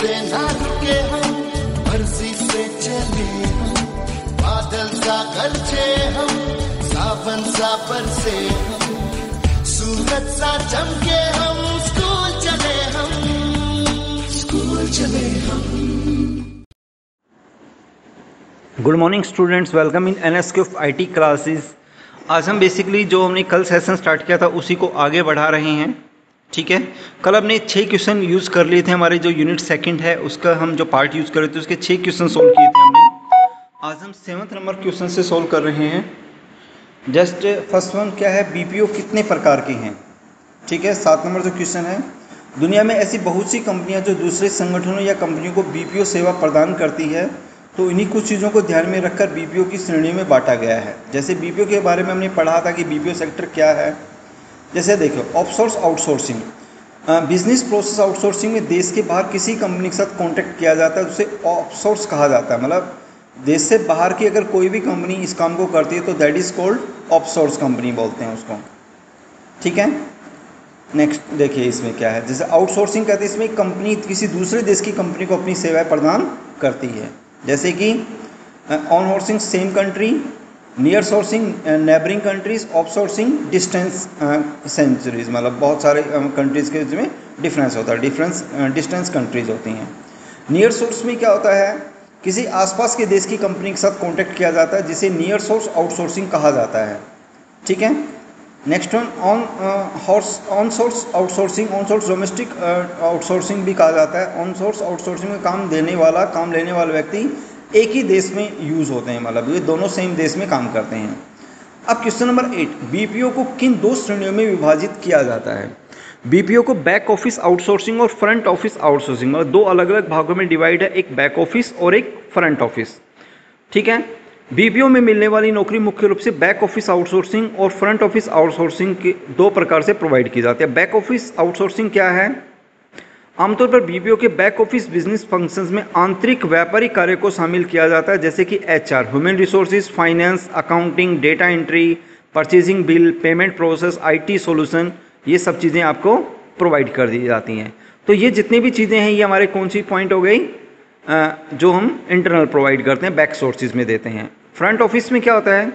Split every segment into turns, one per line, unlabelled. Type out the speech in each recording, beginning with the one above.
से ना रुके हम, मर्जी से चले हम, बादल सा गरजे हम, सावन सा बरसे हम, सूरज सा चमके हम, स्कूल चले हम, स्कूल चले हम।
Good morning students, welcome in NSQF IT classes. आज हम बेसिकली जो हमने कल सेशन स्टार्ट किया था उसी को आगे बढ़ा रहे हैं। ठीक है, कल हमने 6 क्वेश्चन यूज़ कर लिए थे। हमारे जो यूनिट सेकंड है उसका हम जो पार्ट यूज़ कर रहे थे उसके 6 क्वेश्चन सोल्व किए थे हमने। आज हम 7th नंबर क्वेश्चन से सोल्व कर रहे हैं। जस्ट फर्स्ट वन क्या है, BPO कितने प्रकार के हैं। ठीक है, 7 नंबर जो क्वेश्चन है, दुनिया में ऐसी बहुत सी कंपनियाँ जो दूसरे संगठनों या कंपनियों को BPO सेवा प्रदान करती है, तो इन्हीं कुछ चीज़ों को ध्यान में रखकर BPO की श्रेणी में बांटा गया है। जैसे BPO के बारे में हमने पढ़ा था कि BPO सेक्टर क्या है। जैसे देखो, ऑफसोर्स आउटसोर्सिंग, बिजनेस प्रोसेस आउटसोर्सिंग में देश के बाहर किसी कंपनी के साथ कॉन्ट्रैक्ट किया जाता है, उसे ऑफसोर्स कहा जाता है। मतलब देश से बाहर की अगर कोई भी कंपनी इस काम को करती है तो दैट इज़ कॉल्ड ऑफसोर्स कंपनी बोलते हैं उसको। ठीक है, नेक्स्ट देखिए इसमें क्या है। जैसे आउटसोर्सिंग कहते हैं, इसमें कंपनी किसी दूसरे देश की कंपनी को अपनी सेवाएं प्रदान करती है। जैसे कि on sourcing same country, near sourcing neighbouring countries, off sourcing distance centuries, मतलब बहुत सारे कंट्रीज़ के में डिफरेंस होता है, डिस्टेंस कंट्रीज होती हैं। नियर सोर्स में क्या होता है, किसी आसपास के देश की कंपनी के साथ कॉन्टैक्ट किया जाता है, जिसे नियर सोर्स आउटसोर्सिंग कहा जाता है। ठीक है, next one on source outsourcing, on source domestic outsourcing भी कहा जाता है। ऑन सोर्स आउटसोर्सिंग में काम लेने वाला व्यक्ति एक ही देश में यूज़ होते हैं, मतलब ये दोनों सेम देश में काम करते हैं। अब क्वेश्चन नंबर 8, BPO को किन 2 श्रेणियों में विभाजित किया जाता है। BPO को बैक ऑफिस आउटसोर्सिंग और फ्रंट ऑफिस आउटसोर्सिंग, मतलब 2 अलग अलग भागों में डिवाइड है, एक बैक ऑफिस और एक फ्रंट ऑफिस। ठीक है, BPO में मिलने वाली नौकरी मुख्य रूप से बैक ऑफिस आउटसोर्सिंग और फ्रंट ऑफिस आउटसोर्सिंग के 2 प्रकार से प्रोवाइड की जाती है। बैक ऑफिस आउटसोर्सिंग क्या है, आमतौर पर BPO के बैक ऑफिस बिजनेस फंक्शंस में आंतरिक व्यापारिक कार्य को शामिल किया जाता है, जैसे कि HR, human resources, finance, accounting, data entry, purchasing, bill, payment process, IT solution, ये सब चीज़ें आपको प्रोवाइड कर दी जाती हैं। तो ये जितनी भी चीज़ें हैं ये हमारे कौन सी पॉइंट हो गई, जो हम इंटरनल प्रोवाइड करते हैं, बैक सोर्सेज में देते हैं। फ्रंट ऑफिस में क्या होता है,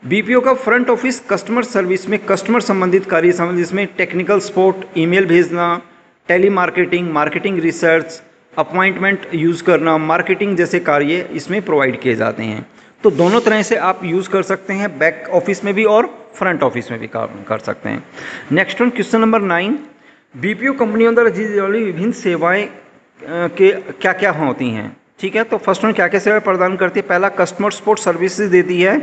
BPO का फ्रंट ऑफिस कस्टमर सर्विस में कस्टमर संबंधित कार्य शामिल, जिसमें टेक्निकल सपोर्ट, ईमेल भेजना, telemarketing, marketing research, appointment use करना, मार्केटिंग जैसे कार्य इसमें प्रोवाइड किए जाते हैं। तो दोनों तरह से आप यूज़ कर सकते हैं, बैक ऑफिस में भी और फ्रंट ऑफिस में भी काम कर सकते हैं। Next one question number 9, BPO कंपनियों द्वारा दी जाने वाली विभिन्न सेवाएं के क्या क्या होती हैं। ठीक है, तो फर्स्ट वन क्या क्या सेवाएं प्रदान करती है। पहला, कस्टमर सपोर्ट सर्विसेज देती है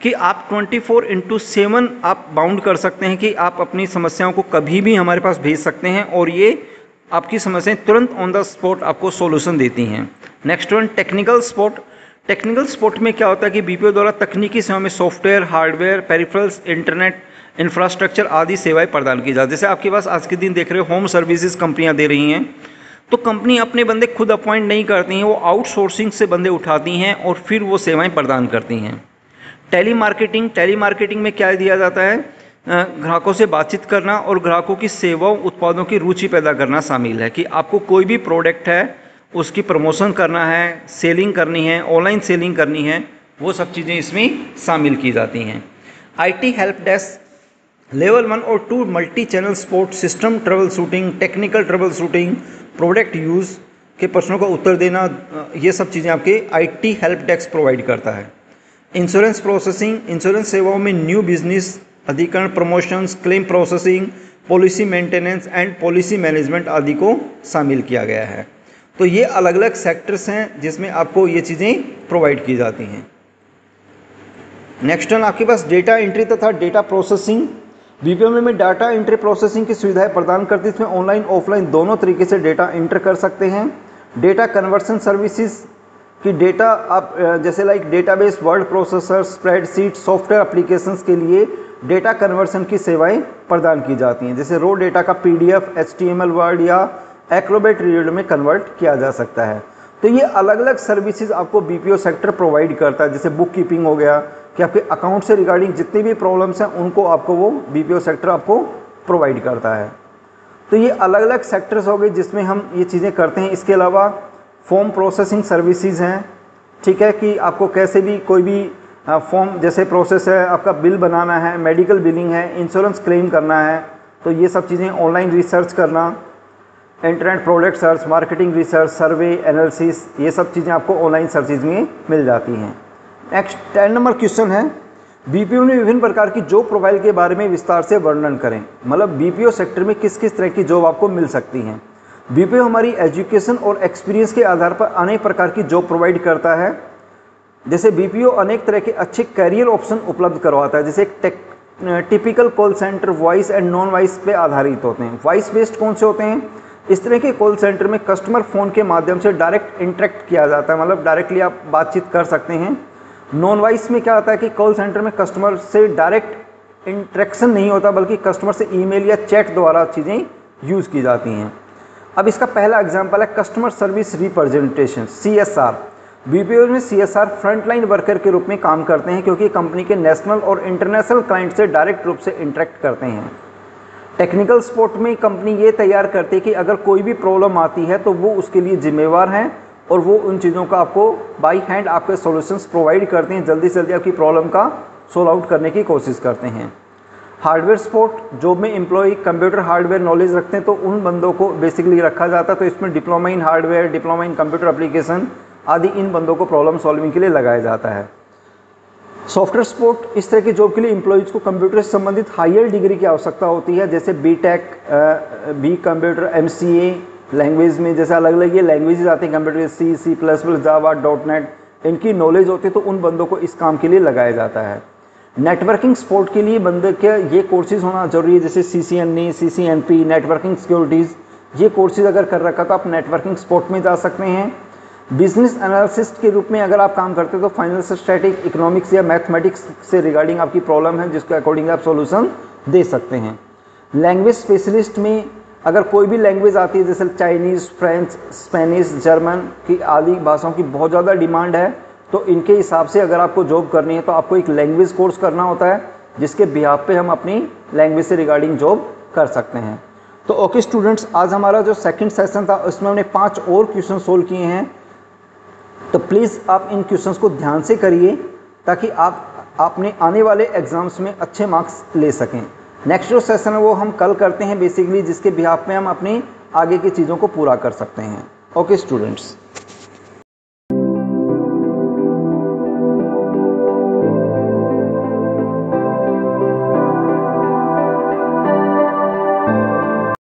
कि आप 24/7 आप बाउंड कर सकते हैं कि आप अपनी समस्याओं को कभी भी हमारे पास भेज सकते हैं और ये आपकी समस्याएं तुरंत ऑन द स्पॉट आपको सॉल्यूशन देती हैं। Next one, technical support. Technical support में क्या होता है कि BPO द्वारा तकनीकी सेवा में software, hardware, peripherals, internet infrastructure आदि सेवाएं प्रदान की जाती है। जैसे आपके पास आज के दिन देख रहे हो होम सर्विसेज कंपनियां दे रही हैं, तो कंपनी अपने बंदे खुद अपॉइंट नहीं करती हैं, वो आउटसोर्सिंग से बंदे उठाती हैं और फिर वो सेवाएं प्रदान करती हैं। टेली मार्केटिंग में क्या दिया जाता है, ग्राहकों से बातचीत करना और ग्राहकों की सेवाओं उत्पादों की रुचि पैदा करना शामिल है, कि आपको कोई भी प्रोडक्ट है उसकी प्रमोशन करना है, सेलिंग करनी है, ऑनलाइन सेलिंग करनी है, वो सब चीज़ें इसमें शामिल की जाती हैं। IT हेल्प डेस्क लेवल 1 और 2 multi channel support, system trouble shooting, technical trouble shooting, product use के प्रश्नों का उत्तर देना, ये सब चीज़ें आपके IT हेल्प डेस्क प्रोवाइड करता है। इंश्योरेंस प्रोसेसिंग, इंश्योरेंस सेवाओं में न्यू बिजनेस अधिकरण, promotions, claim processing, policy maintenance and policy management आदि को शामिल किया गया है। तो ये अलग अलग सेक्टर्स हैं जिसमें आपको ये चीज़ें प्रोवाइड की जाती हैं। नेक्स्ट वन आपके पास डेटा एंट्री तथा डेटा प्रोसेसिंग। BPO में डाटा एंट्री प्रोसेसिंग की सुविधाएं प्रदान करती है, इसमें ऑनलाइन ऑफलाइन दोनों तरीके से डेटा एंटर कर सकते हैं। डेटा कन्वर्सन सर्विसेज कि डेटा आप जैसे like database, word processor, spreadsheet, software applications के लिए डेटा कन्वर्सन की सेवाएं प्रदान की जाती हैं। जैसे रो डेटा का PDF, HTML, वर्ड या एक्रोबैट रीडर में कन्वर्ट किया जा सकता है। तो ये अलग अलग सर्विसेज आपको BPO सेक्टर प्रोवाइड करता है। जैसे बुक कीपिंग हो गया, कि आपके अकाउंट से रिगार्डिंग जितनी भी प्रॉब्लम्स हैं उनको आपको वो BPO सेक्टर आपको प्रोवाइड करता है। तो ये अलग अलग सेक्टर्स हो गए जिसमें हम ये चीज़ें करते हैं। इसके अलावा फॉर्म प्रोसेसिंग सर्विसेज हैं, ठीक है, कि आपको कैसे भी कोई भी फॉर्म जैसे प्रोसेस है, आपका बिल बनाना है, मेडिकल बिलिंग है, इंश्योरेंस क्लेम करना है, तो ये सब चीज़ें ऑनलाइन रिसर्च करना, internet product search, marketing research, survey, analysis, ये सब चीज़ें आपको ऑनलाइन सर्चेज में मिल जाती हैं। नेक्स्ट 10 नंबर क्वेश्चन है, बीपीओ में विभिन्न प्रकार की जॉब प्रोफाइल के बारे में विस्तार से वर्णन करें। मतलब बीपीओ सेक्टर में किस किस तरह की जॉब आपको मिल सकती हैं। बीपीओ हमारी एजुकेशन और एक्सपीरियंस के आधार पर अनेक प्रकार की जॉब प्रोवाइड करता है। जैसे बीपीओ अनेक तरह के अच्छे कैरियर ऑप्शन उपलब्ध करवाता है, जैसे typical call centre voice and non voice पे आधारित होते हैं। वॉइस बेस्ड कौन से होते हैं? इस तरह के कॉल सेंटर में कस्टमर फ़ोन के माध्यम से डायरेक्ट इंटरेक्ट किया जाता है, मतलब डायरेक्टली आप बातचीत कर सकते हैं। नॉन वॉइस में क्या होता है कि कॉल सेंटर में कस्टमर से डायरेक्ट इंटरेक्शन नहीं होता, बल्कि कस्टमर से ईमेल या चैट द्वारा चीज़ें यूज़ की जाती हैं। अब इसका पहला एग्जांपल है customer service representation, CSR। BPO में CSR फ्रंटलाइन वर्कर के रूप में काम करते हैं, क्योंकि कंपनी के नेशनल और इंटरनेशनल क्लाइंट से डायरेक्ट रूप से इंटरेक्ट करते हैं। टेक्निकल सपोर्ट में कंपनी ये तैयार करती है कि अगर कोई भी प्रॉब्लम आती है तो वो उसके लिए जिम्मेवार हैं और वो उन चीज़ों का आपको बाई हैंड आपके सॉल्यूशंस प्रोवाइड करते हैं, जल्दी से जल्दी आपकी प्रॉब्लम का सोल्व आउट करने की कोशिश करते हैं। हार्डवेयर सपोर्ट, जॉब में एम्प्लॉय कंप्यूटर हार्डवेयर नॉलेज रखते हैं तो उन बंदों को बेसिकली रखा जाता है, तो इसमें diploma in hardware, diploma in computer application आदि इन बंदों को प्रॉब्लम सॉल्विंग के लिए लगाया जाता है। सॉफ्टवेयर सपोर्ट, इस तरह के जॉब के लिए एम्प्लॉयज़ को कंप्यूटर से संबंधित हायर डिग्री की आवश्यकता होती है, जैसे BTech, B computer, MCA language में, जैसे अलग अलग ये लैंग्वेजेस आती हैं कंप्यूटर, C++, जावा, .NET, इनकी नॉलेज होती है, तो उन बंदों को इस काम के लिए लगाया जाता है। नेटवर्किंग सपोर्ट के लिए बंदे के ये कोर्सेज होना जरूरी है, जैसे CCNA, CCNP, नेटवर्किंग सिक्योरिटीज़, ये कोर्सेज अगर कर रखा तो आप नेटवर्किंग सपोर्ट में जा सकते हैं। बिजनेस एनालिसिस्ट के रूप में अगर आप काम करते हैं तो फाइनेंशियल स्टैटिक, इकोनॉमिक्स या मैथमेटिक्स से रिगार्डिंग आपकी प्रॉब्लम है जिसके अकॉर्डिंग आप सॉल्यूशन दे सकते हैं। लैंग्वेज स्पेशलिस्ट में अगर कोई भी लैंग्वेज आती है, जैसे चाइनीज़, फ्रेंच, स्पेनिश, जर्मन की आदि भाषाओं की बहुत ज़्यादा डिमांड है, तो इनके हिसाब से अगर आपको जॉब करनी है तो आपको एक लैंग्वेज कोर्स करना होता है, जिसके बिहाफ पे हम अपनी लैंग्वेज से रिगार्डिंग जॉब कर सकते हैं। तो ओके स्टूडेंट्स, आज हमारा जो सेकंड सेशन था उसमें हमने 5 और क्वेश्चन सोल्व किए हैं, तो प्लीज़ आप इन क्वेश्चंस को ध्यान से करिए ताकि आप अपने आने वाले एग्जाम्स में अच्छे मार्क्स ले सकें। नेक्स्ट जो सेशन है वो हम कल करते हैं बेसिकली, जिसके बिहाफ में हम अपनी आगे की चीज़ों को पूरा कर सकते हैं। Okay students.